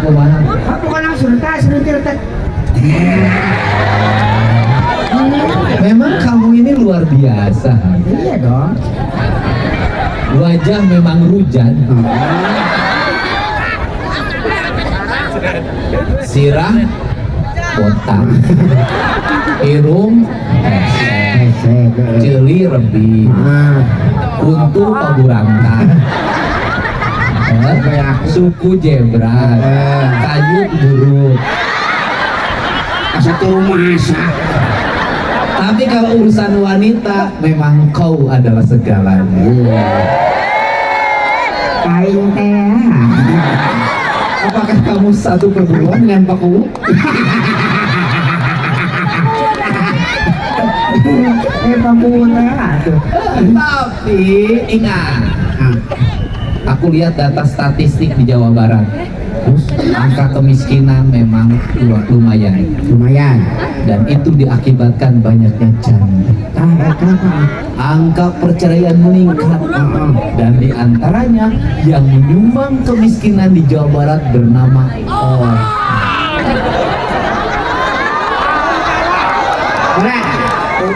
Kumaha? Bukan langsung teh. Memang kamu ini luar biasa. Iya dong. Wajah memang rujan. Sirah botak. Irung celi rebi. Untung paburangkan. Suku jebrat. Kayu buruk. Satu masa. Tapi kalau urusan wanita, memang kau adalah segalanya. Kain teh. Apakah kamu satu perguruan dengan Pak Uu? Tapi ingat, aku lihat data statistik di Jawa Barat. Angka kemiskinan memang lumayan, dan itu diakibatkan banyaknya janda. Angka perceraian meningkat, dan diantaranya yang menyumbang kemiskinan di Jawa Barat bernama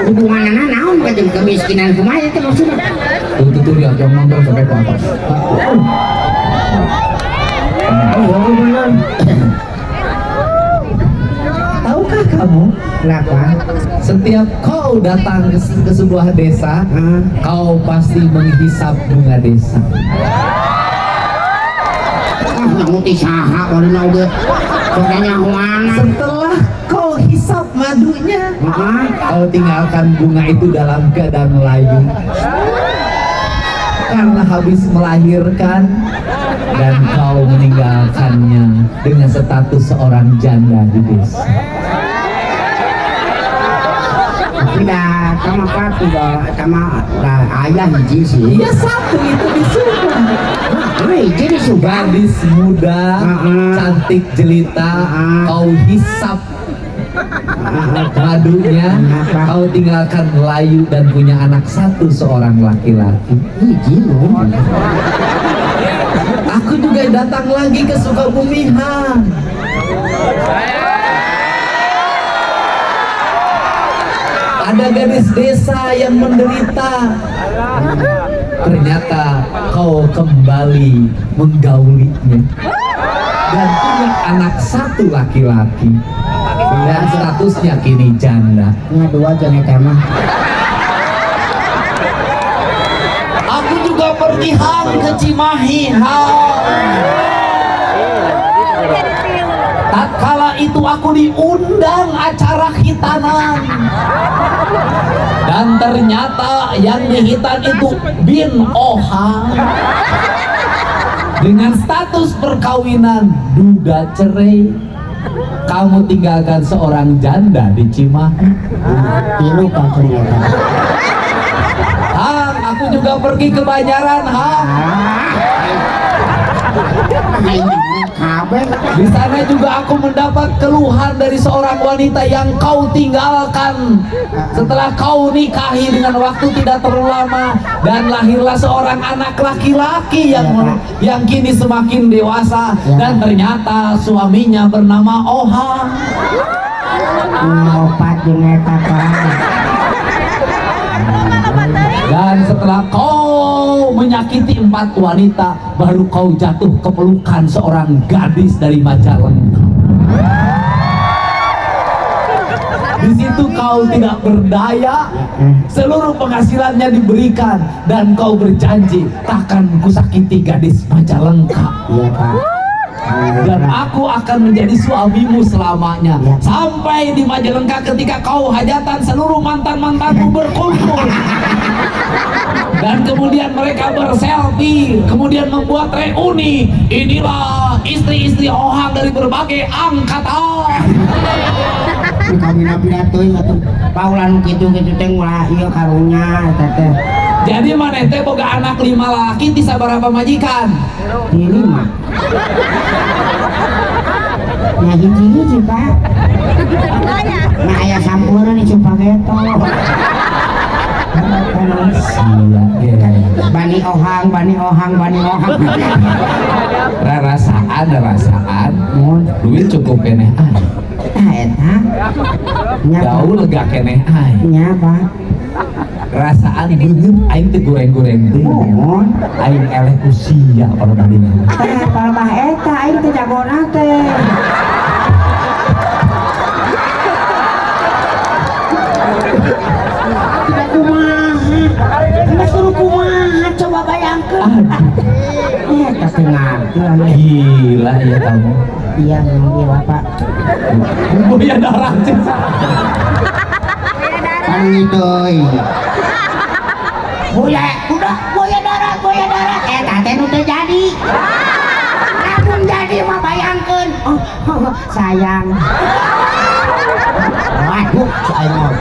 hubungannya naon ka jeung kemiskinan kumaha itu maksudnya? Tuh diajak nonton sampai ke atas. Benar. Tahukah kamu Kenapa? setiap kau datang ke sebuah desa, kau pasti menghisap bunga desa. Nyamuti saha warna oge. Soalnya mana? Setelah kau hisap madunya, kau tinggalkan bunga itu dalam keadaan layu. Karena habis melahirkan, dan kau meninggalkannya dengan status seorang janda di desa. Tidak sama papi sama ayah hiji sih. Iya, satu itu disuruh. Jadi suka Gadis muda, cantik jelita, kau hisap madunya, kau tinggalkan layu dan punya anak satu seorang laki-laki. hiji loh. Aku juga datang lagi ke Sukabumi, Han. Ada gadis desa yang menderita. Ternyata kau kembali menggaulinya dan punya anak satu laki-laki, dan statusnya kini janda. Dua jangan tema. Aku juga pergi Han ke Cimahi, Han. Tatkala itu aku diundang acara hitanan, dan ternyata yang dihitan itu bin Oha dengan status perkawinan duda cerai. Kamu tinggalkan seorang janda di Cimahi. Tilu kan ternyata. Han, aku juga pergi ke Banjaran, Han. Di sana juga aku mendapat keluhan dari seorang wanita yang kau tinggalkan setelah kau nikahi dengan waktu tidak terlalu lama, dan lahirlah seorang anak laki-laki yang kini semakin dewasa, dan ternyata suaminya bernama Oha. Ngopat jeung eta Dan setelah kau menyakiti 4 wanita, baru kau jatuh ke pelukan seorang gadis dari Majalengka. Di situ kau tidak berdaya, seluruh penghasilannya diberikan, dan kau berjanji takkan kusakiti gadis Majalengka. Iya Pak. Dan aku akan menjadi suamimu selamanya. Sampai di Majalengka ketika kau hajatan, seluruh mantan-mantanmu berkumpul. Dan kemudian mereka berselfie, kemudian membuat reuni. Inilah istri-istri Ohang dari berbagai angkatan. Kawin pidateuy atuh paulan kitu-kitu teh ulah ieu karunya eta teh. Jadi maneh boga anak 5 laki ti sabaraha majikan? Di 5. Nah hiji-hiji Pak. Nah aya sampurna nih cupa geto. Sila Bani ohang, bani ohang, bani ohang. Rasaan Mun, duit cukup keneh ai. eta. Nya Jauh lega keneh ai. nya Pak. Rasaan geungeut aing teh goreng-goreng deui. Mun, Aing eleh usia pada tadinya. teh palbah eta aing teh jagona teh. Tidak kumaha. Tidak suruh kumaha coba bayangkeun. Eta teh ngarti. Gila ya kamu. Iya memang gila Pak. Buaya darat. Kan ngidoi. Buaya, udah buaya darat. Eta teh nu teu jadi. Lamun jadi mah bayangkeun. Oh, sayang. Waduh, sayang.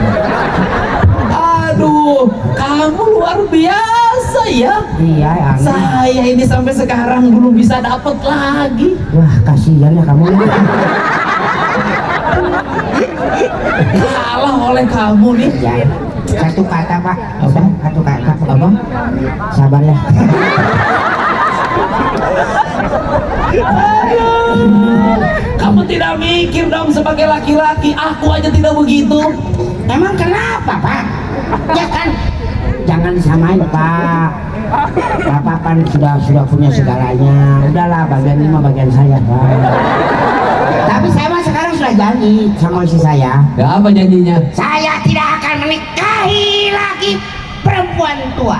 Aduh, kamu luar biasa ya. Iya, Ang. Saya ini sampai sekarang belum bisa dapat lagi. Wah, kasihan ya kamu. Kalah oleh kamu nih. Ya, satu kata Pak. Apa? Satu kata. Apa? Sabar ya. Kamu tidak mikir dong sebagai laki-laki. Aku aja tidak begitu. Emang kenapa Pak? Ya kan, jangan disamain Pak. Bapak kan sudah punya segalanya. Udahlah, bagian ini mah bagian saya Pak. Tapi saya mah sekarang sudah janji sama istri saya. Ya apa janjinya? Saya tidak akan menikahi lagi perempuan tua.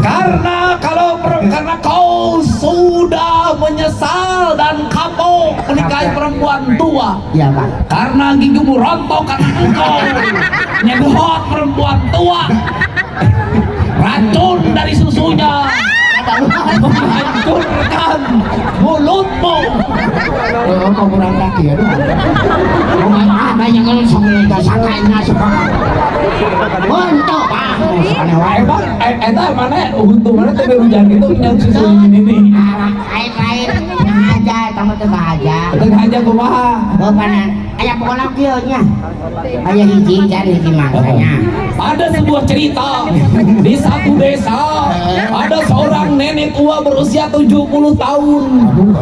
Karena kau sudah menyesal dan kapok menikahi perempuan tua. Iya Pak. Karena gigimu rontok karena engkau nyegot perempuan tua. Racun dari susunya menghancurkan mulutmu. Oh, kamu kurang lagi ya. Apa yang kalau sampai sangkainya sekarang? Untuk Pak. Emang eta mana untung mana teh hujan itu yang susu ini. Lain aja, kamu tuh aja. Teu aja kumaha. Bapanan, aya pokoknya kieu nya. Aya hiji kan hiji makanya. Ada sebuah cerita di satu desa, ada seorang nenek tua berusia 70 tahun.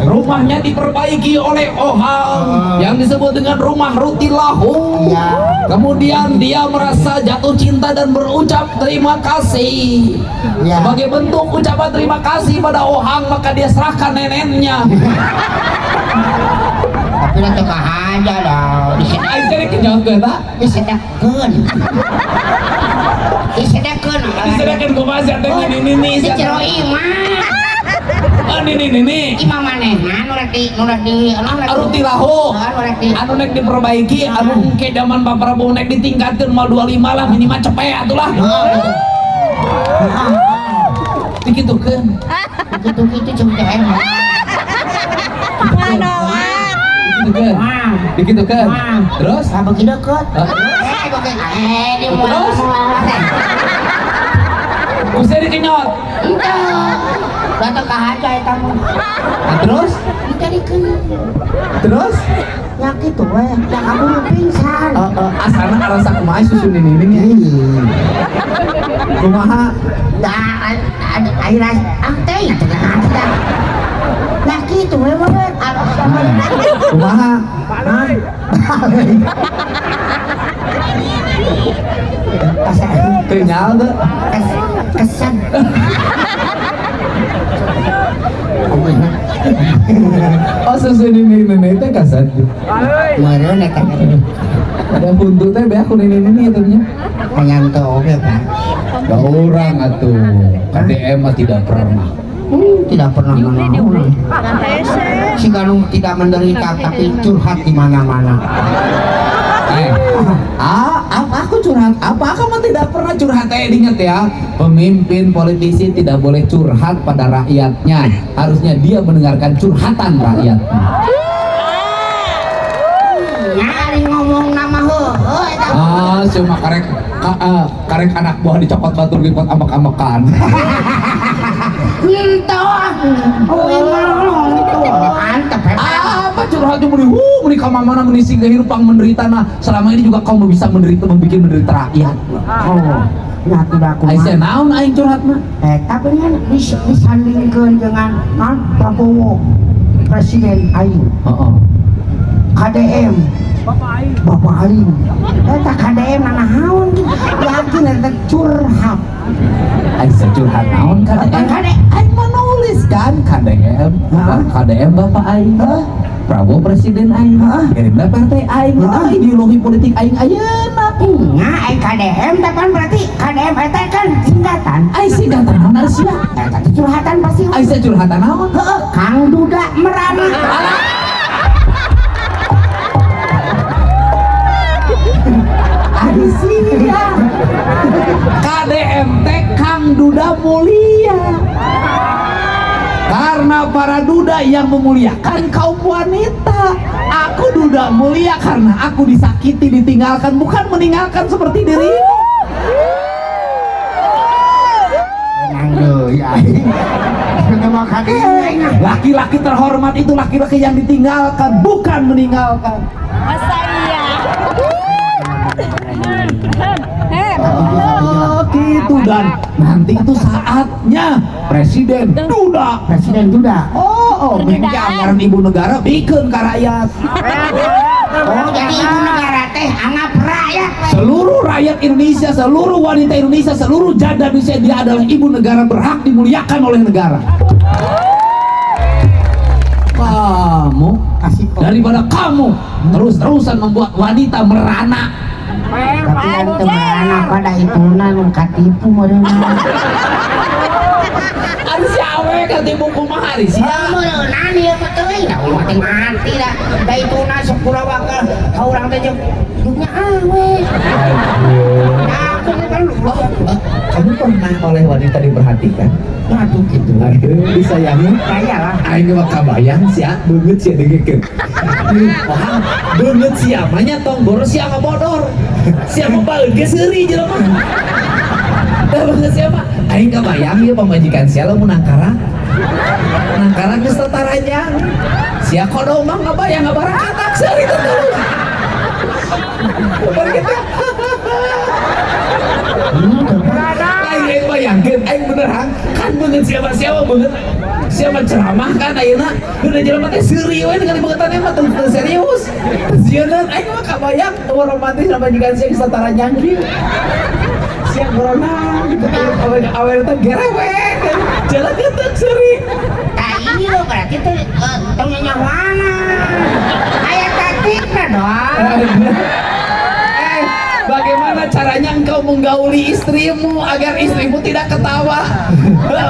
Rumahnya diperbaiki oleh Ohang yang disebut dengan rumah Rutilahu. Iya. Kemudian dia merasa jatuh cinta dan berucap terima kasih. Iya. Sebagai bentuk ucapan terima kasih pada Ohang, maka dia serahkan neneknya. Tapi nanti aja dong. Aing teh kenyang ke tak? Disedakeun. Disedakeun. Diserahkan ke masjid teh ini. Dicero imah. Oh ini. Imah manehna nu rek di Rutilahu anu nek diperbaiki anu engke zaman Pak Prabowo nek ditingkatkeun mal 25 lah minimal cepet atulah. Dikitukeun. Gitu-gitu cuma teh. Dikitukeun. Terus Apa ki deket? Di Terus? Usah dikenyot. Datang ke haja eta mah. Terus Terus ya gitu we, ya kamu pingsan. asana arasa kumaha susun ini nya. Kumaha? Dah akhirnya teh ya tengah. Nah gitu we banget. Kumaha? Kenyal tuh. Kesan. Oh susun ini teh kasar. Meureun eta Ada buntut teh beak kun ini atunya. hayang teh oge Pak. Da urang atuh. KDM mah tidak pernah. Tidak pernah menolong. Si Galung tidak menderita tapi curhat di mana-mana. Apa aku curhat? Apa kamu tidak pernah curhat? Ingat ya, pemimpin politisi tidak boleh curhat pada rakyatnya. Harusnya dia mendengarkan curhatan rakyatnya. Nyari ngomong nama heueuh eta. Cuma karek anak buah dicopot batur dipot ambak-ambakan. Henteu. Oh, itu. Antep. Apa curhat cuma di mereka mana mengisi kehidupan menderita nah selama ini juga kau bisa menderita membuat menderita rakyat. Oh, ya tidak aku. Aisyah naon aing curhat mah. Tapi kan disandingkan dengan Prabowo Presiden aing. Heeh. KDM Bapak Aing eta KDM nanahaun yakin eta curhat Aisyah curhat naon KDM aing menulis kan KDM KDM Bapak Aing Prabowo Presiden aing Gerindra partai aing eta ideologi politik aing ayeuna nya aing KDM tapi berarti KDM eta kan singkatan aing singkatan naon sia eta curhatan pasti Aisyah curhatan naon Kang Duda merana Aisyah KDMT Kang Duda mulia karena para duda yang memuliakan kaum wanita. Aku duda mulia karena aku disakiti, ditinggalkan, bukan meninggalkan seperti dirimu. Laki-laki terhormat itu laki-laki yang ditinggalkan, bukan meninggalkan. Masa iya? Oh gitu, dan nanti itu saatnya Presiden Duda. Minta anggaran ibu negara bikin ke rakyat. Jadi ibu negara teh anggap rakyat. Seluruh rakyat Indonesia, seluruh wanita Indonesia, seluruh janda Indonesia, dia adalah ibu negara, berhak dimuliakan oleh negara. Kamu daripada kamu terus-terusan membuat wanita merana. Tapi yang temerana pada itu nang katipu modern. Ada si awe katipu kumaha hari sih? Meunaan ieu mah teuing da mati dah. Da itu na sepura wakal ka urang teh jugnya awe. Aku kan Kamu pernah oleh wanita diperhatikan? Aduh gitu. Disayangi? Kayalah. Aing mah kabayang sia beungeut sia dengekeun. Paham? Beungeut sia mah nya tong boros sia mah bodor. Sia mah baeud ge seuri jelema. Da beungeut sia mah aing kabayang ieu pamajikan sia lamun nangkara. Nangkara geus tatarajang. Sia kodo mah ngabayang ngabarang katak seuri teh terus. Bari kitu. Aing bayangkeun aing beneran kan beungeut siapa beungeut siapa ceramah kan ayeuna geuna jelema teh seuri we ningali beungeutana mah teu serius. Zieun aing mah kabayang teu romantis pamajikan sia geus tatarajang kieu. Sia corona awe teh gerewek jalan ketek seuri. Ini lo berarti tuh tengahnya mana? Ayat tatikna doang. Bagaimana caranya engkau menggauli istrimu agar istrimu tidak ketawa?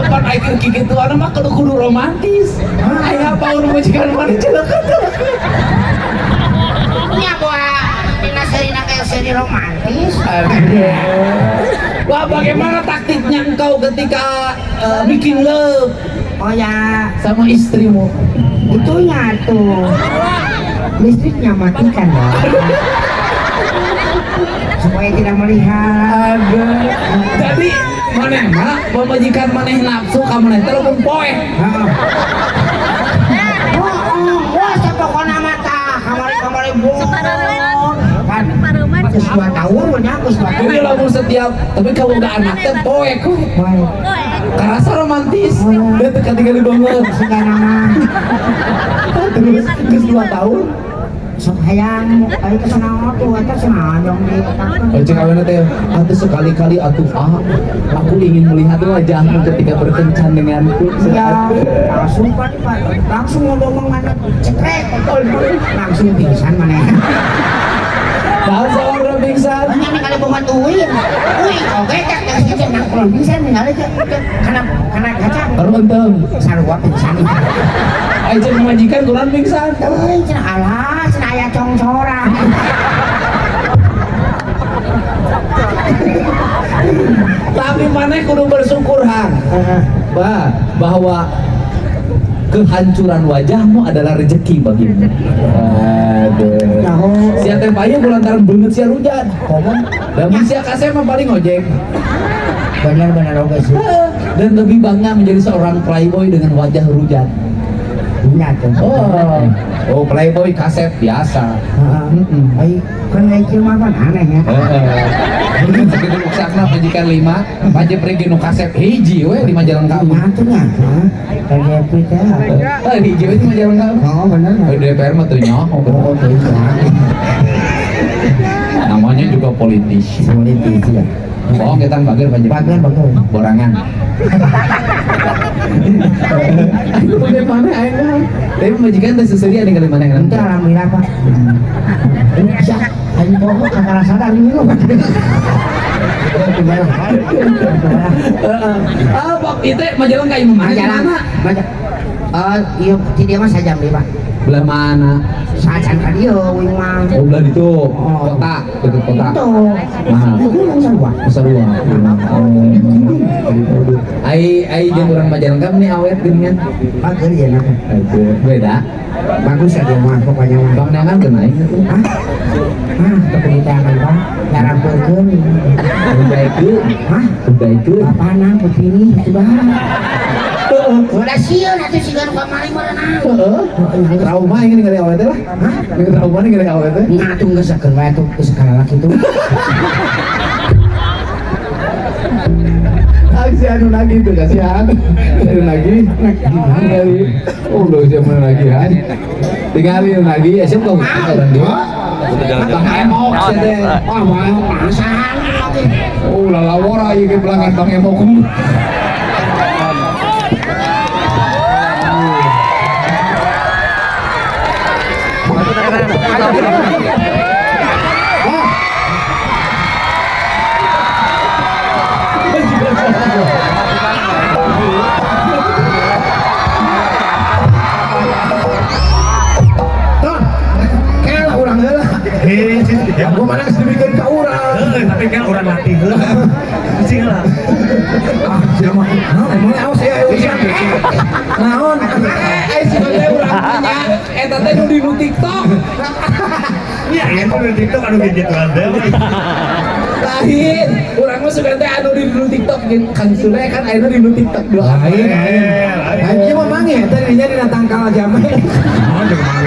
Pan akhir gitu anak mah kudu romantis. Ayah apa udah majikan mana celaka celaka. Nya buah dina serina kayak seri romantis. Wah, bagaimana taktiknya engkau ketika bikin love? Oh ya, Sama istrimu? itunya tuh listriknya matikan dong. Supaya tidak melihat. Jadi maneh mah pemajikan maneh nafsu ka maneh teh lamun poe. Wah, sepokona mata kamari kan geus 2 tahun nya geus 2 tahun. Jadi lamun setiap tapi kamu gak anak teh poe ku. Karasa romantis. Dia teh ketika didongeng Segala nama terus geus 2 tahun. sok hayang ayo kesana tuh eta cenah dong di Cek awalnya teh, atuh sekali-kali atuh aku ingin melihat wajahmu ketika berkencan denganku. ya langsung ngomong mana cekrek langsung pingsan mana Tahu seorang pingsan. banyak nih kali bukan uin oke cak dari situ nangkul pingsan tinggal aja karena kaca Baru enteng. sarua pingsan Ayo cek majikan kurang pingsan. cenah alah cenah aya congcorang Tapi maneh kudu bersyukur hang. Bahwa kehancuran wajahmu adalah rezeki bagimu. Aduh. Sia teh payu lantaran beungeut sia rujan. Dan sia kasih mah paling ojek. benar-benar oke sih Dan lebih bangga menjadi seorang playboy dengan wajah rujan. punya tuh Oh, Oh, playboy kasep biasa. Ai kan ieu mah kan aneh ya. Heeh. Segitu uksakna majikan 5, pajak pergi nu kasep hiji we di Majalengka. Nyatu nya. Kayak teh. Hiji we di Majalengka. Oh, bener. DPR mah teu nyaho. Oh, teh. Namanya juga politisi. Politisi ya. Oh, kita bager Bager. borangan. Ayo bagaimana ayo. Tapi majikan teh sesuai ada kali mana yang Itu alhamdulillah Pak. Bisa. Ayo bawa kakak sadar ini loh. Pak itu Majalengka ieu mana? Iya, di dia mah sajam deh Pak. Belah mana? Sajan ka dieu wing mah. Oh, belah itu kota, dekat kota. Itu. Mahal. Itu sarua. Sarua. Ai jeung urang Majalengka nih awet geuningan. Bager ya nah. Beda. Bagus ya dia mah pokoknya mah. Bang Neangan kenai. Hah? Kepenitakan Pak. Nyarapkeun. Udaikeun. Hah? Udaikeun. Apana begini coba. Udah sieun atuh sigan kamari merenang. Trauma ini ngali awet lah. Hah? Trauma ini ngali awet. Nah, tuh geus sakeun wae tuh geus kalalaki tuh. Si anu lagi tuh kasihan. Anu lagi. Tinggali. Oh, lo zaman lagi kan. Tinggali lagi ya siapa kau orang dia. Bang Emok sih. Wah, mau pasahan lagi. Oh, lalawara ieu ge pelanggan Bang Emok. Aku mana sedemikian ke orang. Tapi kan orang latih heula. Sing lah. Siapa? Emang awas ya. Naon? Sebagai orang punya eta teh nu di TikTok. Iya, itu di TikTok anu gitu ada. Lain, urang mah suka teh anu di TikTok kan Sule kan anu di TikTok dua. Lain mah mangge tadinya di tangkal jame.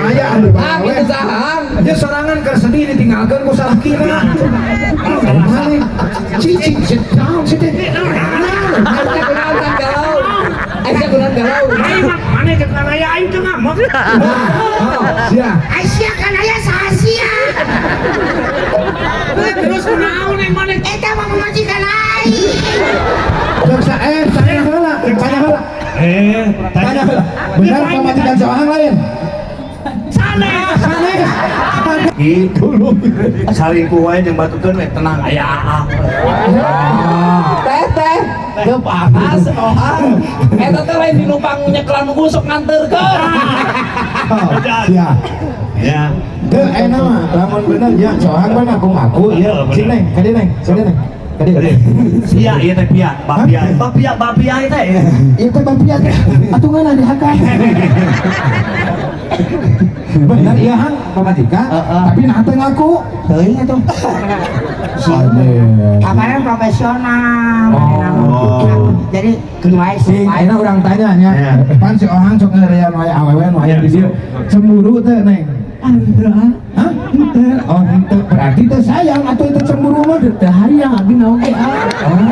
Aya anu bae. Kita sahang. Dia sorangan keur sedih ditinggalkeun ku salakina. Cicing setahun sih teh. Ada kenal galau. Aisyah kenal galau. Mana kenal aya aing teu ngamuk. Sia. Aisyah kan aya sahasia. Terus kunaon yang mana? Eta mah majikan aing. Tanya heula. Tanya heula. Benar pemajikan seorang lain? Sanes. Gitu loh. Salingkuh wae jeung batukeun we tenang aya aap. Teh ke panas orang. Eta teh lain di numpang nyeklan busuk nganterkeun. Ya, Ya. teu enak mah, lamun bener ya, soang bener aku ngaku, Iya, sini neng, kade neng, kade. Sia ieu teh pia, bapia teh. Itu bapian, atuh ngana dihakan. Bener iya han, pemajikan, tapi nah teu ngaku. Teuing atuh. Kamarnya profesional. Jadi keun wae Sing, ayeuna urang tanya nya, pan si Ohang sok ngeurean wae awewe nu aya di dieu. Cemburu teh neng. Hah? Oh, itu berarti teh sayang atau itu cemburu mah teh hayang abi naon ge ah. Oh,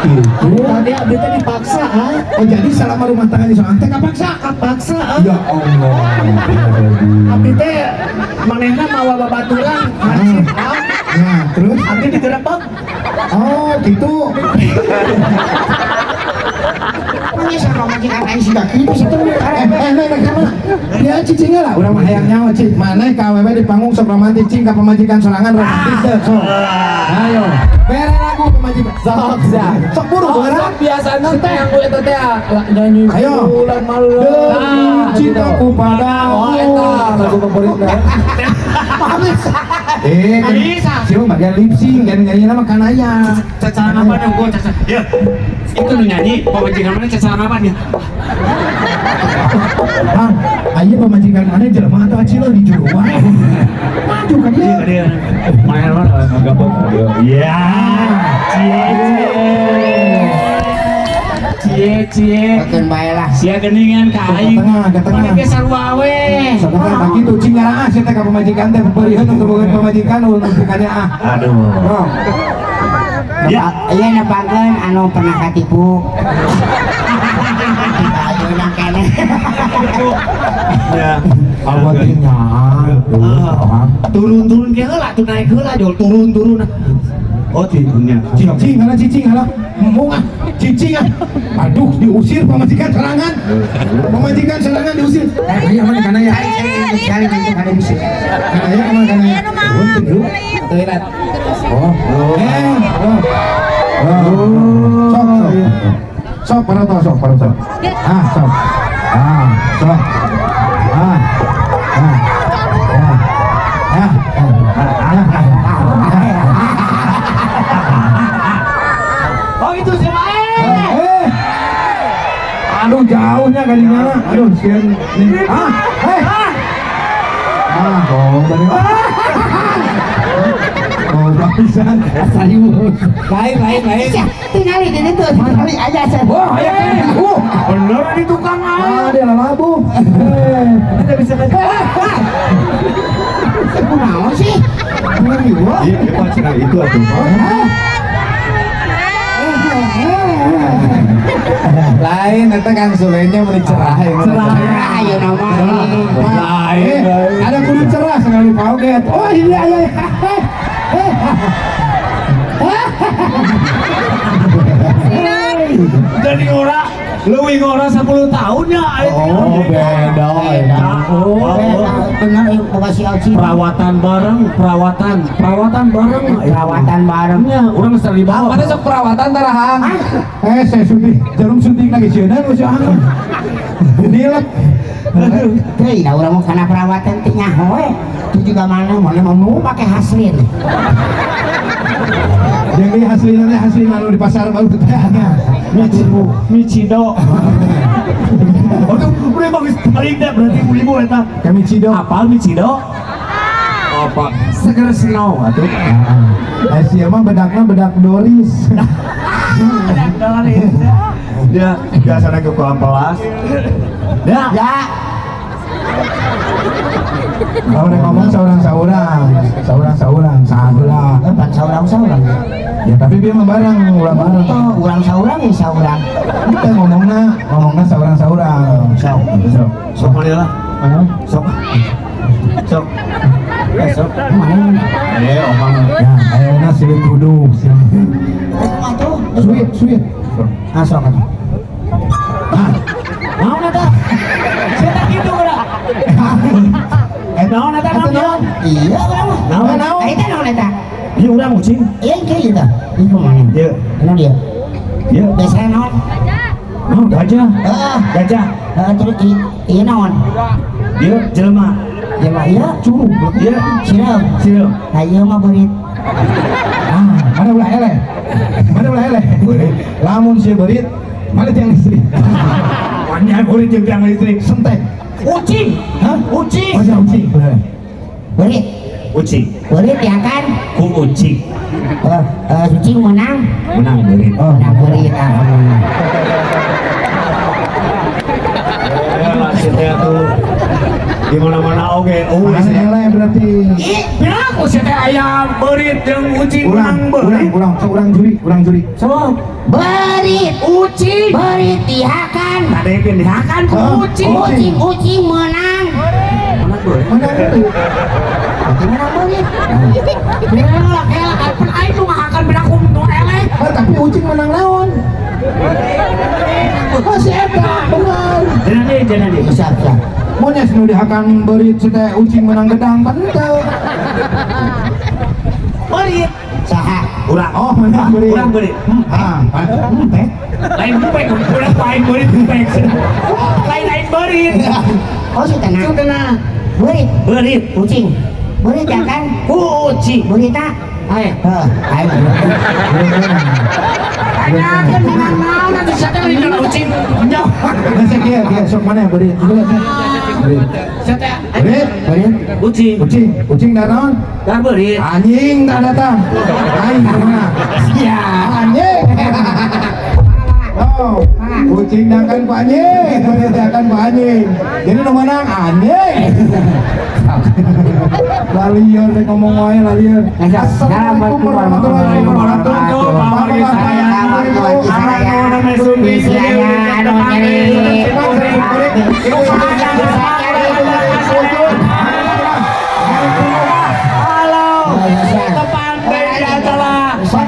gitu. Tadi abdi teh dipaksa ah. Oh, jadi selama rumah tangga di soang teh kapaksa ah. Ya Allah. Abdi teh manehna mawa babaturan. Nah, terus Abdi digerebek. oh, gitu. Punya sama majikan aing sudah kitu situ. Ya cicingnya lah, udah mah hayang nyawa cing. Mana KWW di panggung sok romantis cing ka pemajikan sorangan romantis teh sok. Ayo, bere lagu pemajikan. Sok buru beneran. Biasana teh yang eta teh nyanyi Ayo. bulan malam. Demi cintaku padamu. Oh eta lagu favoritna. Siapa bagian lip sync dan nyanyi nama kanaya. Cacaran apa yang gua cacar? Ya. Itu nu nyanyi pemajikan mana cacaran apa nya? Bang, ayo pemajikan mana jelema atau acil di juru wae. Maju kan dia. Dia main mana gabung. Ya. Cie. cie. Keun bae lah. Sia geningan ka aing. Ke tengah. Mana ge sarua we. Sebenarnya nah gitu cing ngaraah saya teh ka pamajikan teh beureun untuk boga pamajikan ulun bukannya ah. Aduh. Oh. Ya. Iya nepakeun anu pernah katipu. Ayeuna keneh. Ya. Awatinya. Turun-turun ge heula tuh naik heula jol turun-turun. Oh tidurnya. Cicing halah munggah cicing ah. Aduh diusir pamajikan serangan. Pamajikan serangan diusir. Aya mana kana ya? Sekali nanti kada bisa. Kana ya mana kana ya? Untuk lu. Toilet. Oh. Sok paroto sok. Ah, sok. Ah, sok. Ah. Oh itu si Mae. Aduh jauhnya kalinya. Aduh sian nih. Oh, dari oh, bagusan. Serius. Lain. Tinggal di situ, sekali aja saya. Wah, aya kan. Bener di tukang Ah, dia labu. Kita bisa Kunaon sih? Iya, itu atuh. Lain eta Kang Sulenya meuli cerah. Ayo nama. Ada kudu cerah sekali pauget. Oh, iya. Jadi ora leuwih ora 10 tahunnya Oh, beda. Benar yuk kasih auci. perawatan bareng. Perawatan bareng. Ya, urang geus dibawa. Mana sok perawatan tarahang? Saya suntik, jarum suntik lagi sieuna nu sia. Dilek. Hei, dah orang mau kena perawatan tinggal we. Itu juga mana mau pakai haslin. Jadi hasilnya lu di pasar baru tanya. Michido. Oh, itu udah bagus paling deh berarti ibu eta. Kami Cido. Apa Michido? Apa? Seger snow atuh. Asia mah bedak Doris. Dia biasanya ke kolam pelas. Ya. Ya, Kalau udah ngomong saurang, sabelah. bukan saurang. Ya tapi dia mah bareng, ulah bareng. Oh, urang saurang ya saurang. Kita ngomongna saurang. Sok mana lah? Sok. Sok. Mana? Omang. Ya, ayeuna silit kudu. Atuh, Sweet. masuk atuh. Mau nata? Saya tak gitu udah. Naon eta naon? Iya, urang mah. Naon? Eta naon eta? Iya urang ucing. Iya, kieu tah. Ieu mana? Iya. Naon dia? Iya. Biasa naon? Naon gajah? Gajah. Terus ieu naon? Iya jelema. Ya mah iya, Curug. Iya. siram. Sil. Nah, ieu mah beurit. Mana ulah eleh? Lamun si berit, mana tiang listrik? Banyak kulit jeung tiang listrik. Sentek. Ucing. Hah? Ucing. Masa ucing? Beurit. Ucing. Beurit ya kan? Ku ucing. Kucing menang. Menang beurit. Oh, Menang beurit alhamdulillah. Ya maksudnya tuh di mana-mana oke. Oh, mana eleh berarti? ih, bilang aku sih teh ayam beurit jeung ucing menang beurit. Urang juri. So, Beurit. ucing. Beurit dihakan. Ada yang pindahan ku Oh, ucing. Ucing menang. Menang beurit. Mana itu? Berarti menang beurit. Elak, kan aing nu ngahakan beda ku nu elek. Tapi ucing menang naon? Oh si eta benar. Jangan deh. Siap. Monya sinu dihakan berit si teh ucing menang gedang kan teu. Beurit. Saha? Urang. Oh menang berit. Urang beurit. Lain bupek, urang lain beurit bupek. Lain beurit. Oh si tenang. Itu kena Beurit. beurit. Kucing. Beurit ya kan? Ku ucing. Beurit tak? Ayo. Ayo. Tanyakan menang naon nanti saya teh lain ucing. Nyok. Nasi kia sok mana berit? Berit. Saya teh Berit. ucing. Ucing dan naon? Dah beurit. Anjing tak datang. Aing mana? Ya. Anjing. Oh, Cingdakan ku anjing, cingdakan ku anjing. Jadi nu menang anjing. Lalieur teh ngomong wae lalieur. Assalamualaikum warahmatullahi wabarakatuh.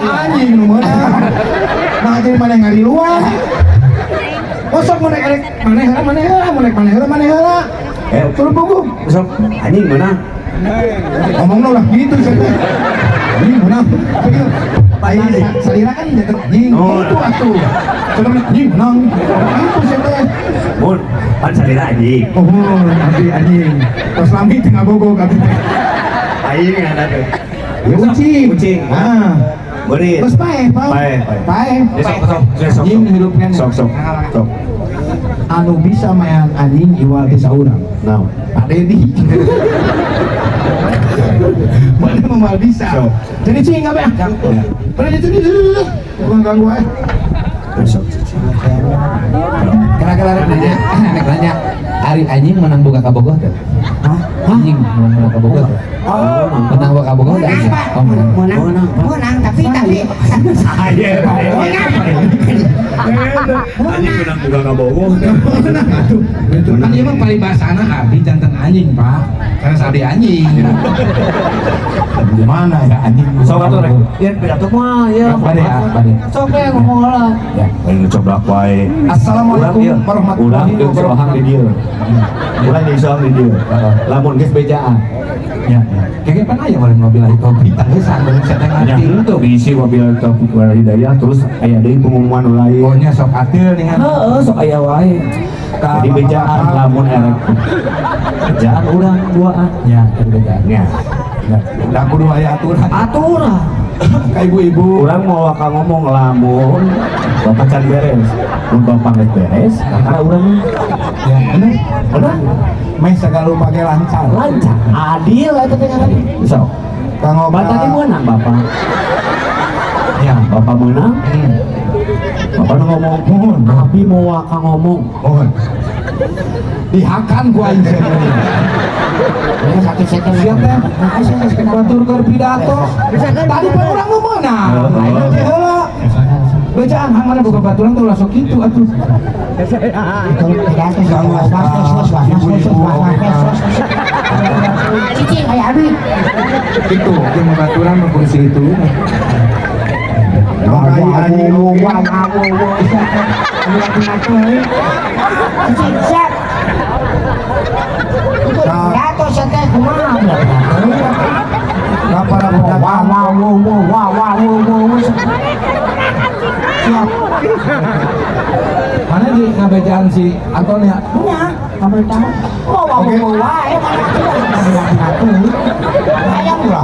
Anjing nu meunang. Nah jadi mana ngari luar. Kosok mana erek mana heula. Turun punggung. Sok anjing menang. Ngomongnya lah gitu sih. Anjing menang. Salira kan jatuh anjing. Itu atuh. Sudah anjing menang. Itu sih teh. Mun, pan salira anjing. Oh, anjing. Terus lambi tengah gogo katanya. Aing ada tuh. Ya kucing. Ah. Berit. Terus pae. Sok. Anjing hidupnya. Sok. Anu bisa main anjing iwal ke saurang. Naon? Pak Dedi. Mana mau bisa. Jadi cing apa ya? Pada itu bukan ganggu aja. Sok. Kira-kira rek nanya, Ari anjing menang boga kabogoh teh? Hah? Anjing menang boga kabogoh teh? Oh, Menang boga kabogoh teh? menang Pak. Oh menang. Menang tapi Saya. Anjing menang buka kabogoh. Kan dia mah paling bahasana abdi jantan anjing pak. Karena sabi anjing. Gimana ya anjing? Sok atuh rek. Yen pidato mah ya. Bade. sok ya ngomong lah. Ya. Aing coblak wae. Assalamualaikum Ulang warahmatullahi jeung sohang di dieu. Ulang jeung sohang di dieu. Lamun geus bejaan. Ya. Kayak pan aya walin mobil itu berita geus sanggeus seteng Ya, arti. itu bisi mobil Taufik wal Hidayah terus aya deui pengumuman nu lain. Pokoknya sok atil dengan Heeh, sok aya wae. Jadi bejaan lamun erek. Bejaan urang duaan. ya itu beda. Ya. Udah kudu aya aturan. Aturan. Ka ibu-ibu. Urang mau waka ngomong lamun bapak can beres. Mun bapak geus beres, kakak urang Ya, bener. udah Meh segala pake lancar. lancar. Adil eta teh ngaran. Sok. Kang Bapak tadi menang bapak. Ya, bapak menang. Bapak nu ngomong, "Mohon, Abi mau waka ngomong." Mohon. Dihakan ku aing sebenarnya. Ini sakit sekali. Siap teh. Batur keur pidato. Tadi pan urang nu meunang. Aing teh heula. Bejaan hang mana boga baturan teh ulah sok kitu atuh. Itu pidato sama cicing kayak abi. Kitu jeung baturan nu kudu itu. Makanya anjing Cicing siap. Pidato seteh kumaha? para budak Siap. Mana di ngabejaan si Anton ya? Punya, kamu tahu? Wae, ayam lah,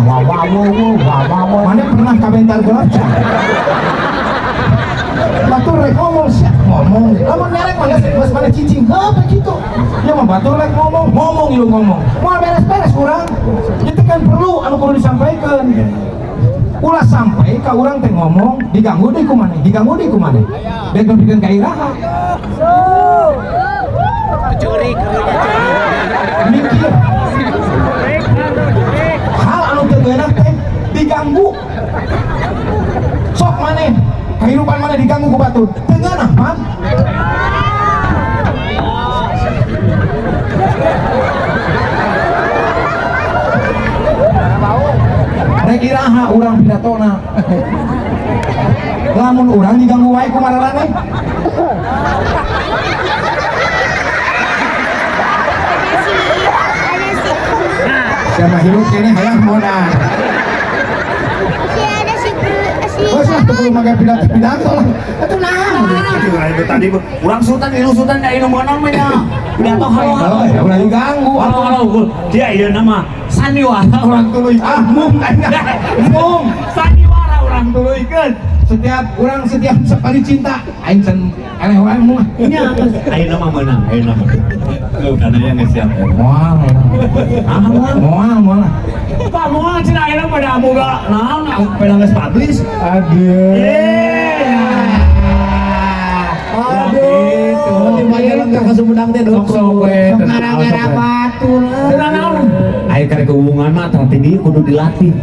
mana pernah komentar gelap batur rek ngomong siap ngomong lamun nyarek mana bos mana cicing apa gitu ya mah batur rek ngomong ieu ngomong mau beres-beres urang itu kan perlu anu kudu disampaikan ulah sampai ka urang teh ngomong diganggu deui ku maneh bek nepikeun kairaha mikir hal anu teu beunang teh diganggu sok maneh kehidupan mana diganggu ku batur tengenah man rek iraha urang pidatona lamun urang diganggu wae ku mararane siapa hirup kene hayang modal bos lah tuh belum pakai pidato lah itu nah itu tadi urang sultan da inu meunang mah nya. Pidato halo. ya udah diganggu Halo. Dia ieu nama sandiwara urang tuluy. mung Sandiwara urang tuluykeun. setiap sekali cinta aing can eleh wae mung Nya ayeuna mah meunang, ayeuna mah. Udah aya geus siap. moal Pak moal cenah ayeuna mah da boga naon peda geus publish. aduh Aduh. ka Sumedang teh Sok sowe. Gara-gara batur. Tenang naon. Aya karek hubungan mah tah teh dieu kudu dilatih.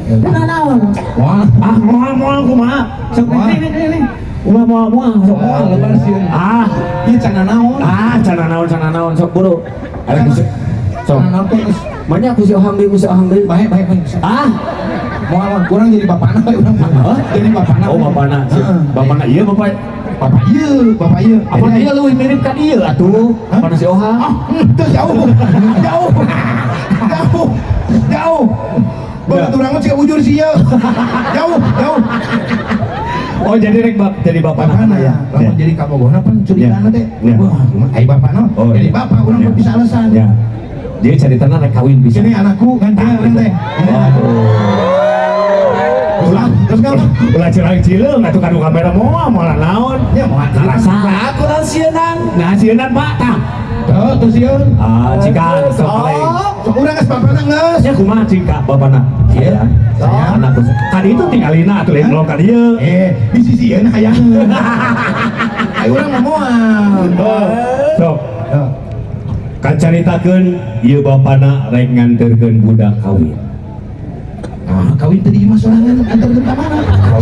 Tenang naon. Wah, moal kumaha? Sok ini. Moal sok moal lebar sieun. Ieu cenah naon? Cenah naon sok buru. Aya ku sok. Naon teh geus Banyak ku si Ohang deui, bae. Moal kurang jadi bapana we urang. Jadi bapana. Oh bapana. Bapana ieu bapak. Bapak ieu. Apa dia leuwih mirip ka dieu atuh? Pana si Ohang. Itu jauh. Begitu orang cek ujur sih ya. Jauh. Oh jadi jadi bapana ya. Lamun jadi kabogohna pan curigana teh. Ya. Wah, ai bapana. Oh, Jadi iya. bapak urang bisa alasan. Ya. Jadi caritana rek kawin bisa. Sini anakku kan dia urang teh. Ulang terus kan Ulah cirang cileung atuh kanu kamera moal naon? ya mau Rasa. aku dan sieunang. Nah sieunnan Pak tah. Tuh sieun. Jika sok lain. Sok urang geus bapana geus. Ya kumaha cingka bapana? Iya. Saya. Anakku. Kan itu tinggalina atuh lain belum ka dieu. Di sisi sieun hayang. Ai urang mah moal. Sok. Kan caritakeun ieu bapana rek nganterkeun budak kawin. Kawin tadi imah sorangan antarkeun ka mana?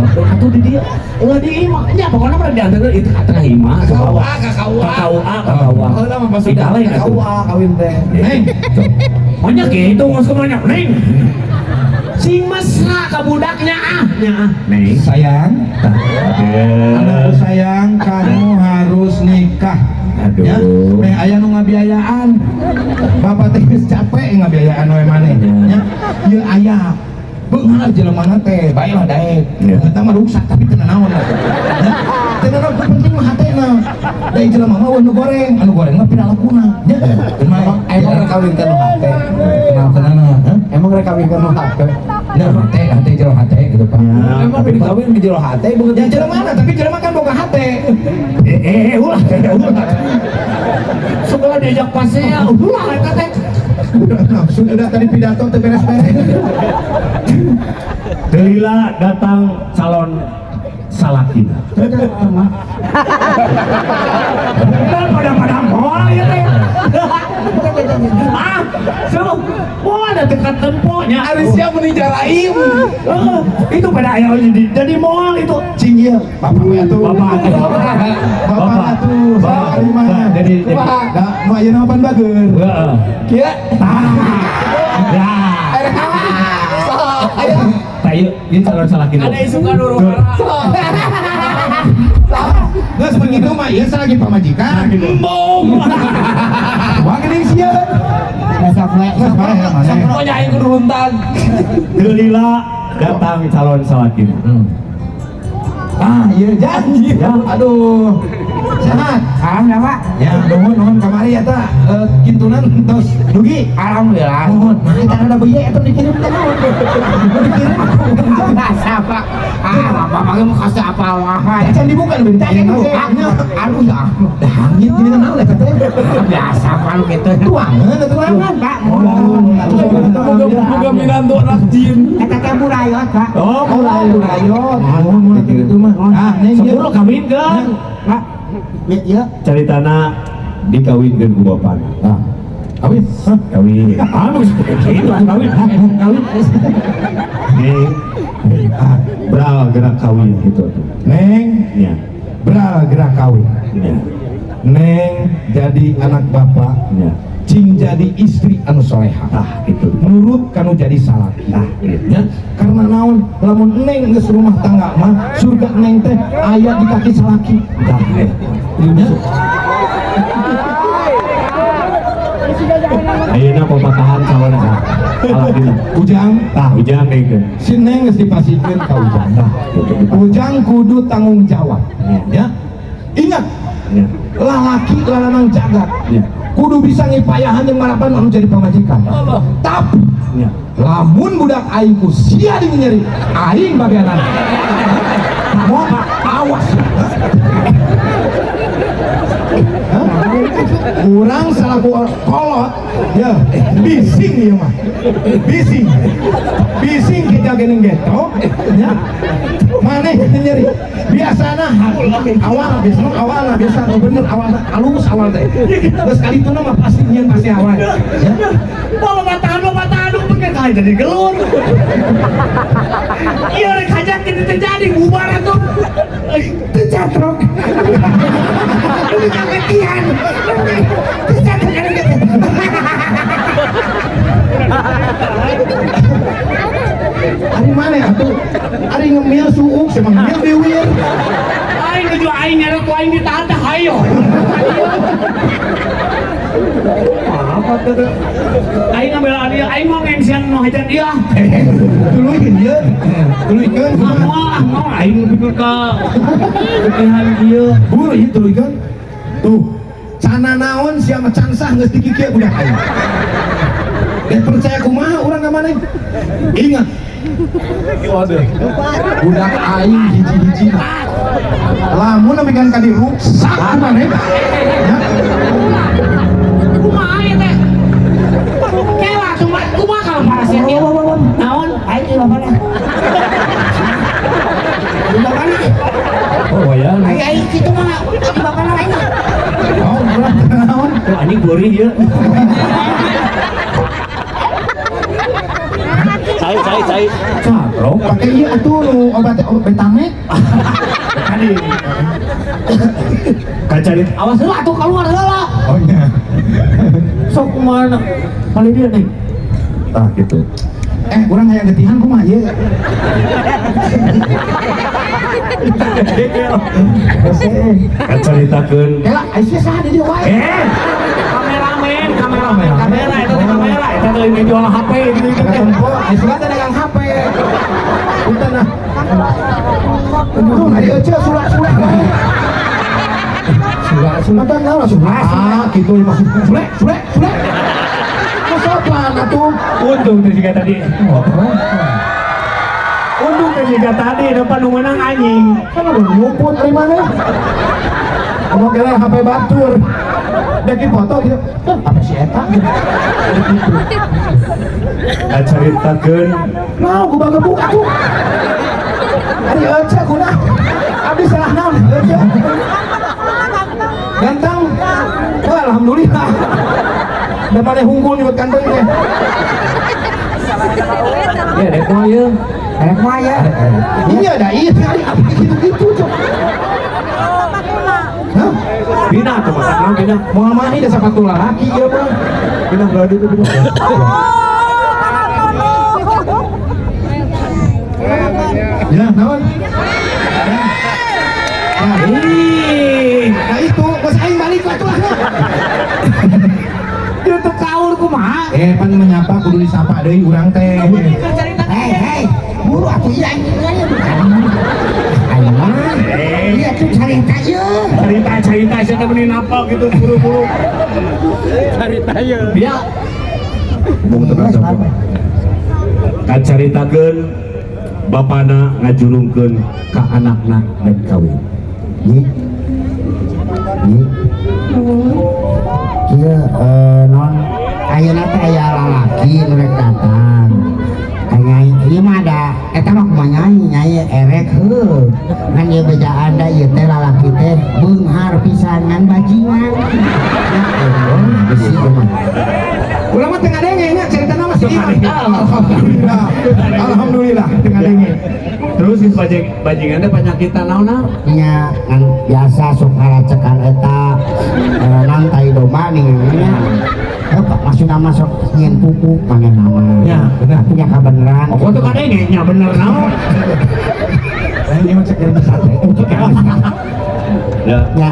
Atuh di dia. Ulah di imah. Nya pokona mah dianterkeun itu ka tengah imah. Ka KUA. Heula mah pas sudah Tinggalin atuh. KUA kawin teh. Neng. Banyak gitu ngos banyak neng. Sing mesra ka budaknya nya neng. Sayang, anakku sayang, kamu harus nikah. Aduh. Ya, neng aya nu ngabiayaan. Bapak teh geus capek ngabiayaan we maneh. Ya, ieu aya. Beunghar jelemana teh, bae lah daek. Ya. Eta mah rusak tapi teu naon lah. Ya, teu naon penting mah hatena. Daek jelema mah nu goreng, anu goreng mah pidalakuna. Ya, emang rek kawin ka nu hate. Kenal-kenalna, Emang rek kawin ka nu hate. ya hate jero hate gitu Pak. Emang dikawin di jero hate begitu. Ya jelema tapi jelema kan boga hate. Ulah. Sebelah diajak pasea, ulah eta teh. Sudah tadi pidato teh beres-beres. Delila datang calon salakina. Kan pada moal ya teh. Moal ada dekat temponya. Arisnya meninja raim. Itu pada ayah jadi moal itu. Cing ieu, bapak we atuh. Bapak atuh. Bapak atuh. Bapak. Jadi da nu ayeuna pan bageun. heeh. Kieu. Ya. Ayo. Tayu, ini calon salakina. Ada isu kan urang. Geus begitu mah ieu lagi pamajikan. Embong. Wah geuning sieun. Sok we. Sok bae ya mana. Sok nyaing kudu runtag. Delila datang calon salakina. Iya janji. Ya. Aduh. Sehat. Alhamdulillah, Pak. Ya, nuhun kamari eta kintunan tos dugi. Alhamdulillah. Nuhun. Nah, eta ada bayi eta dikirim teh naon? Dikirim Biasa, Pak. Bapak ge mau kasih apa wae. can dibuka bentar ya. Aduh ya. Dahangit gini naon eta teh? Biasa kalau gitu. Tuangan eta tuangan. Pak. Moga minanto anak jin. Eta teh burayot, Pak. Oh, Mulai burayot. Nuhun kitu mah. Ah, neng ieu. sebelum kawinkeun. Pak. Ya. Caritana dikawinkeun ku bapana. Ah. Kawin. Hah? Kawin. Anu gitu kawin. Neng, beral gerak kawin gitu tuh. Neng, Ya. beral gerak kawin. Ya. Neng jadi anak bapak. Ya. Cing jadi istri anu soleha. Itu. Nurut kanu jadi salaki. Ya, karena naon lamun neng geus rumah tangga mah surga neng teh aya di kaki salaki. Ya. Ayeuna pematahan calon salakina. Ujang, Ujang deui. si neng geus dipasikeun ka Ujang. Ujang kudu tanggung jawab. Ya. Ingat, Ya. lalaki lalanang jagat. Ya. Kudu bisa ngipayahan yang marapan anu jadi pamajikan. Tapi Ya. lamun budak aing ku sia di nyeri aing bagianan. Mau awas. Hah? kurang selaku kolot ya bising ya mah bising kita gini gitu ya mana nyeri biasana awal biasa bener awal halus awal teh terus kali itu mah pasti awal ya Kalau mata anu pakai kali jadi gelur. Iya rek hajat terjadi bubar atuh. tercatrok Ini keketian. hari mana ya tuh hari ngemil suuk sama ngemil biwir Aing nuju aing ngarep aing ditahan teh hayo. apa tuh Aing ngambil dia, aing mau mention nu hajat dia. tuluin ya tuluin Mau aing pikir ka kepihan dia. buru ya tuluin tuh cana naon siapa cansah nggak sedikit kia budak aing dan percaya kumaha orang ke mana ingat budak aing hiji-hiji lamun namanya kali rusak mana ya Kumaha ya teh? Kela cuma kumaha kalau parasnya dia. Naon? Ayo di mana? Di mana? Oh ya. Ayo gitu mah. Di mana lagi? oh budak naon Tuh anjing gurih dia. Cai. catrok pakai iya atuh nu obat betamek Kacarit. Awas heula atuh keluar heula. oh iya Sok mana? Kali dia nih. Ah gitu. orang kayak getihan kumaha ya Kacaritakeun. Kela, Aisyah sah di dia wae. Kameramen, kamera itu teh kamera itu teh yang jual HP gitu. Tempo, Aisyah teh dagang HP. Punten nah. Aduh, ari euceul sulak wae. Sulak teh naon sulak? Ah, kitu mah. Sulek. Sopan atuh. Untung teh siga tadi. Untung teh juga tadi depan nu menang anjing. Kan udah nyuput dari mana? Kamu kira HP batur. Udah di foto gitu. Apa si eta? Kacaritakeun. Mau gua baga buka tuh. Ari euceul kuna. Abdi salah naon euceul. Ganteng. Oh, alhamdulillah. Daripada hunggul nyebut kantengnya. Ya dek mah ieu. Rek mah ya. Iya dah, iya sekali. Gitu-gitu tuh. Hah? Bina tuh masak naon bina. Mau amahi dah sepatu laki ya bang. Bina berarti itu bina. Ya, naon? Nah itu, pas aing balik lah tuh lah. Dia tuh kaur kumaha? Pan menyapa kudu disapa deui urang teh. Hei, buru aku iya ini bukan. Ayo mah. Iya tuh cari aja. Cerita saya teh meni napa gitu buru-buru. Dia Bung tenan sapa. Kacaritakeun bapana ngajulungkeun ka anakna dan kawin. Nih. Iya, non ayeuna teh aya lalaki nu rek datang. Nyai ieu mah da eta mah kumaha nyai erek heuh. Ngan ieu bejaan da ieu teh lalaki teh beunghar pisan ngan bajingan. Bisi mah. Urang mah teu ngadenge nya cerita nama si Iman. Alhamdulillah teu ngadenge. Terus si bajingan teh panyakitan naonna? Nya ngan biasa sok ngaracekan eta nantai domba nih nya. Maksudna masuk nyen pupuk mana nama. Ya, benar. Tapi nya kabeneran. oh tuh kadenge nya bener naon. Ini mah cek dari sate. Ya. Ya,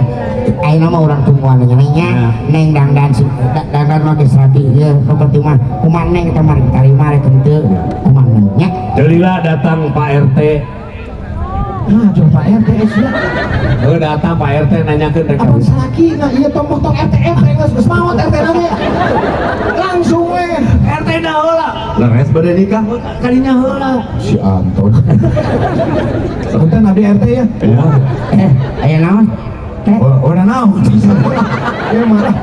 ayeuna mah urang tungguan nya neng dangdan si dangdan mah geus rapi ieu seperti mah kumaha neng kita mari tarima rek henteu kumaha neng nya. Delila datang Pak RT. Nah, coba RT ya. Oh datang Pak RT nanyakeun rek Apa kawin. salaki nah ieu tong RTF geus maot RT na we. Langsung we. RT dah heula. Leres bade nikah. Kalinya heula. Si Anton. Punten abdi RT ya. Ya. Aya naon? Orang naon. Ya marah.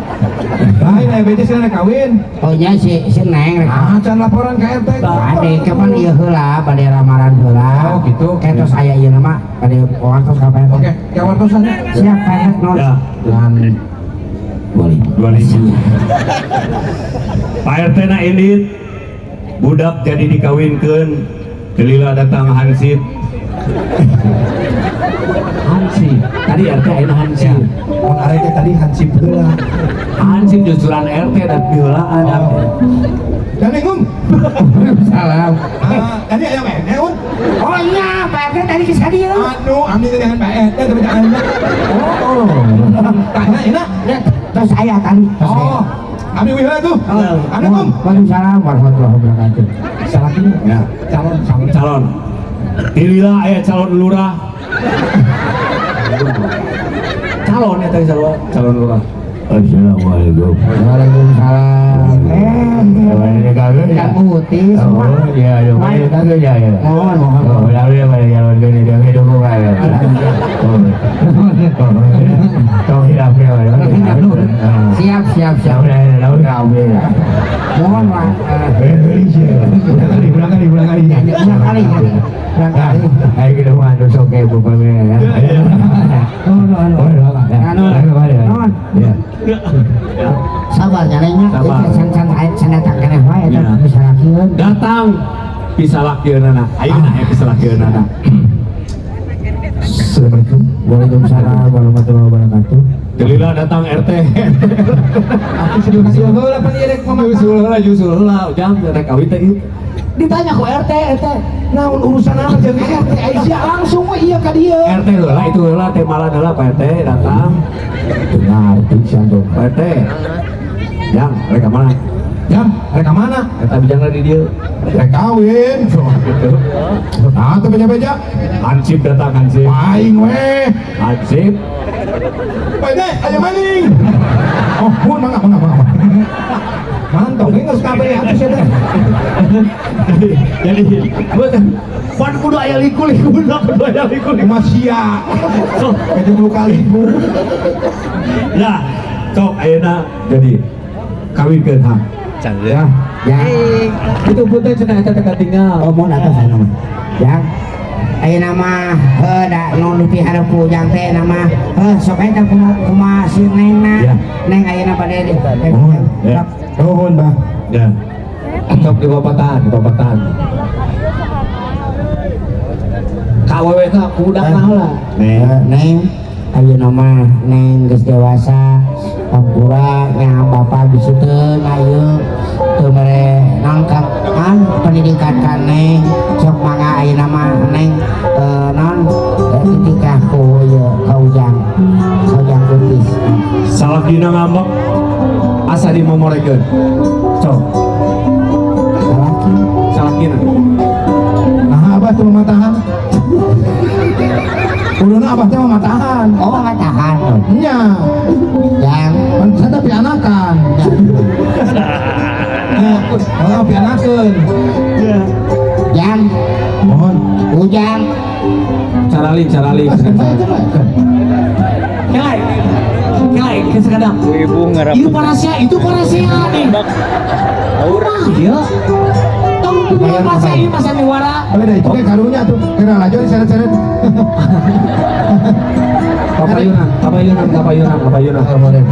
Lain aya beje sina kawin. Oh nya si Neng rek. Ah, can laporan ka RT. Ade kapan ieu heula bade ramaran heula. Oh, gitu. Ketos aya ieu nama bade wartos ka Pak. Oke, ke wartosan. Siap Pak non. Ya. Dengan 2000. Pak RT na indit budak jadi dikawinkeun kelila datang hansip. Hansip. Tadi RT ayeuna hansip. Mun arek teh tadi hansip heula. Hansip jujuran RT dan beulaan. Assalamualaikum. Salam. Tadi aya mene un. Oh iya Pak RT tadi ke dieu. Anu, abdi teh dengan Pak RT tapi jangan. Oh. Tanya enak. Ya, terus aya tadi. Oh. Abdi wihara tuh. Assalamualaikum. Waalaikumsalam warahmatullahi wabarakatuh. Salah ini. Ya. Calon. Kelila aya calon lurah. Calon ya tadi calon lurah. Assalamualaikum. Waalaikumsalam. Ini kagak Kang Uti semua. Oh iya, iya, kagak ya. Mohon. Oh, lalu ya pada jalan gini dia hidup kagak. Kau hidup ya. Siap. Lalu kau ya. Mohon Pak. Ulang kali. Ulang kali. Ayo kita mau anu soke bupamnya ya. Sabar nyalenya. Sabar. Can datang keneh wae Ya. eta bisa lakieun. Datang bisa lakieunana. Ayeuna aya bisa lakieunana. Assalamualaikum. Waalaikumsalam warahmatullahi wabarakatuh. Kelila datang RT. Aku sudah kasih heula pan ieu rek mama. Jusul heula, jam rek kawin teh ieu. Ditanya ku RT. Naon urusan apa jeung RT Aisyah langsung we ieu ka dieu. RT heula itu heula teh malah heula Pak RT datang. Dengar pisan dong Pak RT. Jam rek ka mana? Jam, rek ka mana? Eta bijangna di dieu. Rek kawin. Gitu. Ah, teu beja-beja. Hansip datang Hansip. Paing we. Hansip. Pede, aya maning. Oh, mun mangga. Mantap, geus kabeh atuh sia teh. Jadi betul. Pan kudu aya liku-liku kudu aya liku-liku. Masia. Pede 10 kali. Ya, sok ayeuna jadi kawinkeun ha. Ya. Ya. Itu putih cenah eta teh katinggal. Oh, mohon atas saya nama. Ya. Ayeuna mah da nu di hareup ujang teh nama sok eta kumaha si Nengna. Ya. Neng ayeuna bade di. Ya. Nuhun, Bah. Ya. Sok di papatan. Kawewe teh budak naon lah. Neng ayeuna mah Neng geus dewasa. Pampura nya bapak biseuteun ayeuna teu mere nangkap pendidikan ka Neng sok mangga ayeuna mah Neng non ketika ku ka ujang kutis. Salah dina ngambek asa dimomorekeun. Sok. Salah dina. Nah, Abah teh mamatahan. Uluna Abah teh mamatahan. Oh matahan Nya, yang pan saya pianakan. Ya, oh pianakeun. yang Mohon. ujang Caralin. Kelai, kesekadang. Itu parasia nih. Aura. Iya. Tong punya parasia ini masa miwara. Boleh deh, itu karunya tuh. Kira lajur diseret-seret. Kapayunan. Boleh.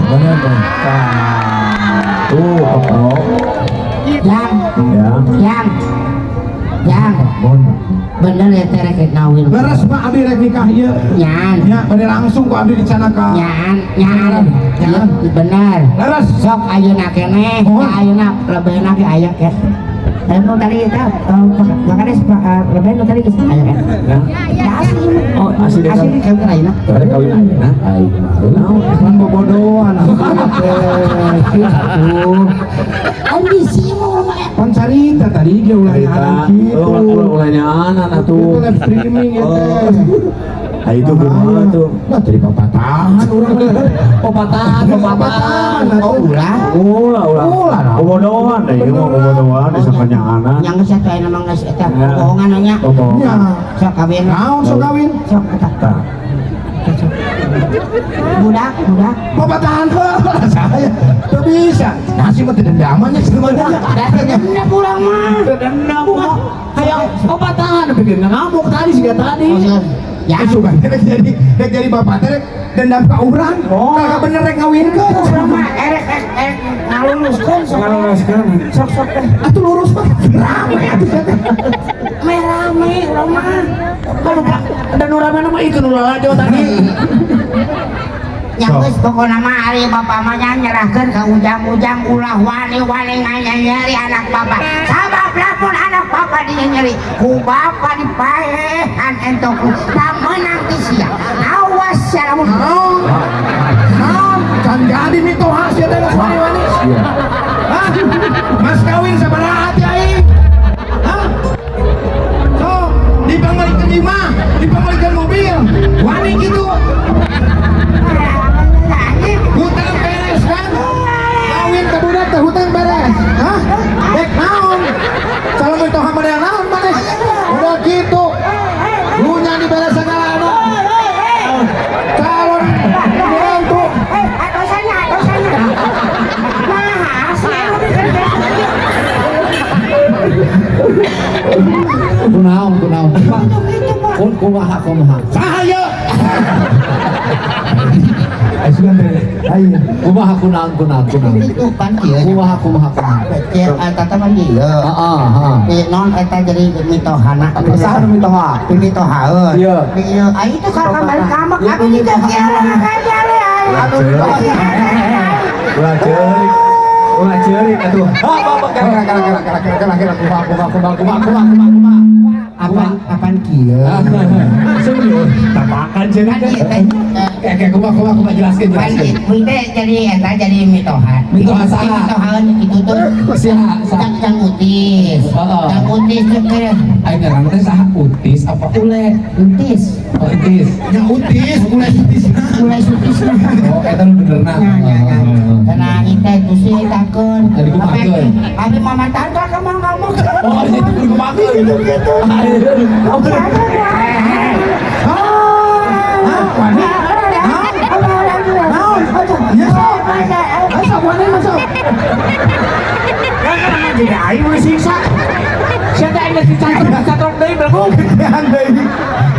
Tuh, kopro. yang Ya. Mohon. bener ya teh rek ngawin Beres mah abdi rek nikah ieu. nyan Nya, bade langsung ku abdi dicanaka. nyan Nyan. bener Leres. sok ayeuna keneh Mohon. ayeuna lebihna ge aya ke nu tadi eta makanya lebih nu tadi geus aya kan ya asli Oh, asli asli kan ayeuna Ada kawin ayeuna. Kan bobodohan. ambisi mau mah Pan carita tadi dia ulah nyaran kitu. Ulahnya anak Itu tuh. live streaming ya teh. Ah, itu gimana tuh? Nah, jadi papatahan urang teh. Popatan. oh ulah Ulah. Bobodohan deh, ieu mah bobodohan disangkanya anak. yang geus atuh ayeuna mah geus eta Ya. bohongan nya Bohongan. Nya. sok kawin Naon sok kawin? sok eta Tah. budak Bapak tahan ke saya tuh bisa nasi mah dendamannya semuanya datangnya pulang mah Dendam mah kayak obat tahan bikin ngamuk tadi sih tadi. ya suka rek jadi bapak teh rek dendam ka urang kagak bener rek ngawinkeun urang mah erek ngaluluskeun sok teh atuh lurus mah rame atuh teh rame urang mah Dan orang mana mah ikut lalajo tadi. yang geus pokona mah ari bapak mah nyerahkeun ka ujang-ujang ulah wani-wani nganyari anak bapak sabab lapun anak bapak dinyeri ku bapak dipaehan entok tak menang ti sia awas sia lamun can jadi mito hasil teh wani-wani hah mas kawin sabaraha hati aing hah so dipamulikeun imah dipamulikeun mobil wani gitu hutang beres kan kawin ke budak teh hutang beres hah dek naon kalau mito hamada naon maneh udah gitu lunya diberes segala anu calon menantu dosanya kunaon kumaha sahaya kumaha kunaon itu kan kieu kumaha Cek eta teh mah dieu. Di non eta jadi mitohana. saha nu mitoha Mitohaeun. Iya. Ieu ai teh ka kamar kamak abi juga kieu ngajal ai. ulah ceurik atuh Apaan kieu? Tapakan sih Kan ieu teh kayak kumaha jelaskeun Mite jadi eta jadi mitoha. Mitoha saha? Mitohaeun itu tuh Cang utis. Cang utis teh keur aing ngaranna teh saha utis apa ule utis. utis nya utis mulai utis Mulai sutis nah. oh eta nu benerna Karena kita itu sih takut. Jadi kumakeun. Abi mama tante kemang kamu. oh jadi kumakeun gitu Tidak air mulai siksa. Siapa yang masih catrok dari belakang?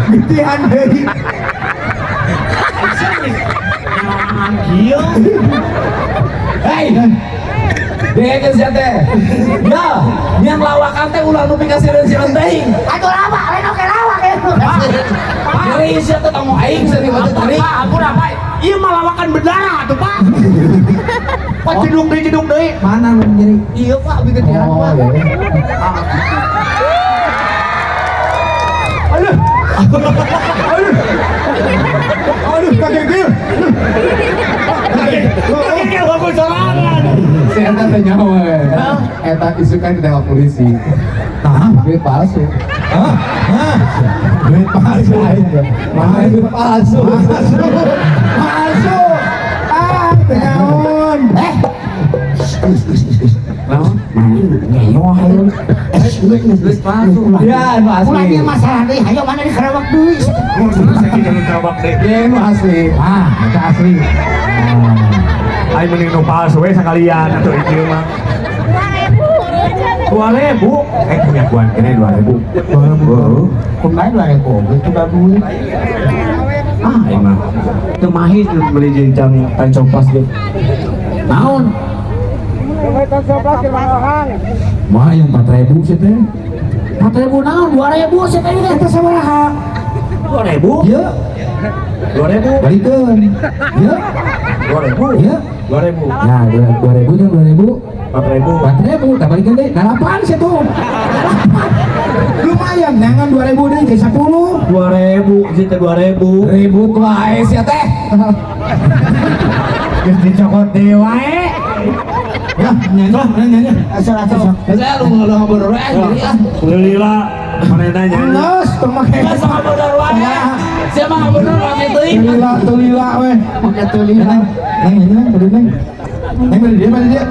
Gitihan deui Gila. hei Degeun sia teh. Ya, yang lawakan teh ulah nu pikasieun-sieun teuing. Atuh lama, lain oke lawak ya. Nyeri sia teh tamu aing seueur batu tarik. Ampun apa? Iya malawakan berdarah tuh Pak. Pak jedung deui. Mana nu nyeri? Iya Pak, bikin tiara Oh, Pak. ya. Aduh. aduh kakek gil Kakek bagus sorangan. Si eta teh nyawa we. Eta isukan ditembak polisi. Duit palsu. duit palsu Mana duit palsu? palsu tenaon Duit palsu. Ya, nu asli. Mulanya masalah deui, hayo mana di kerawak deui. Sakit jalur kerabak deh. Ya, nu asli. Eta asli. Ayo mending nu palsu we sekalian atuh ieu mah. 2.000. Punya kuan kene 2.000. Kumaha 2000 itu da duit. Emang itu mahir beli jenjang tancap pas gitu. Naon? mah yang 4.000 sih teh 4.000 naon 2.000 sih teh eta sabaraha? 2.000? ya 2.000? balikeun ya 2.000? ya 2.000? nah 2.000 jeung 2.000 4.000? 4.000 tak balikin deh dalapan sih tuh lumayan jangan 2.000 deh ke 10 2.000, situ 2.000. Ribut wae sia teh. Geus dicokot deui wae. ya nyanyi Asal. Saya lu ngobrol wae jadi ah. Lila, mana nanya? Nges, pemakai Geus ngobrol wae. Sia mah ngobrol rame teuing. tulila weh pakai tulila neng beli dia